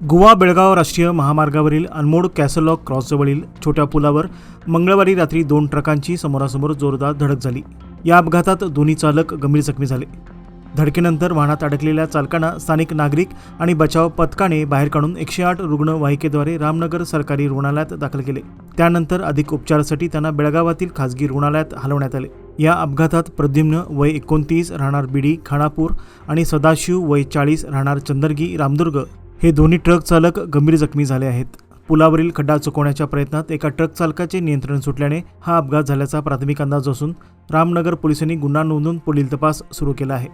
गोवा बेळगाव राष्ट्रीय महामार्गावरील अनमोड कॅसलॉक क्रॉसजवळील छोट्या पुलावर मंगळवारी रात्री 2 ट्रकांची समोरासमोर जोरदार धडक झाली। या अपघातात दोन्ही चालक गंभीर जखमी झाले। धडकेनंतर वाहनात अडकलेल्या चालकांना स्थानिक नागरिक आणि बचाव पथकाने बाहेर काढून 108 रुग्णवाहिकेद्वारे रामनगर सरकारी रुग्णालयात दाखल केले। त्यानंतर अधिक उपचारासाठी त्यांना बेळगावातील खासगी रुग्णालयात हलवण्यात आले। या अपघातात प्रद्युम्न वय 29 राहणार बीडी खानापूर आणि सदाशिव वय 40 राहणार चंदरगी रामदुर्ग हे दोन्ही ट्रक चालक गंभीर जखमी झाले आहेत। पुलावरील खड्डा चुकवण्याच्या प्रयत्नात एका ट्रक चालकाचे नियंत्रण सुटल्याने हा अपघात झाल्याचा प्राथमिक अंदाज असून रामनगर पोलिसांनी गुन्हा नोंदवून पुढील तपास सुरू केला आहे।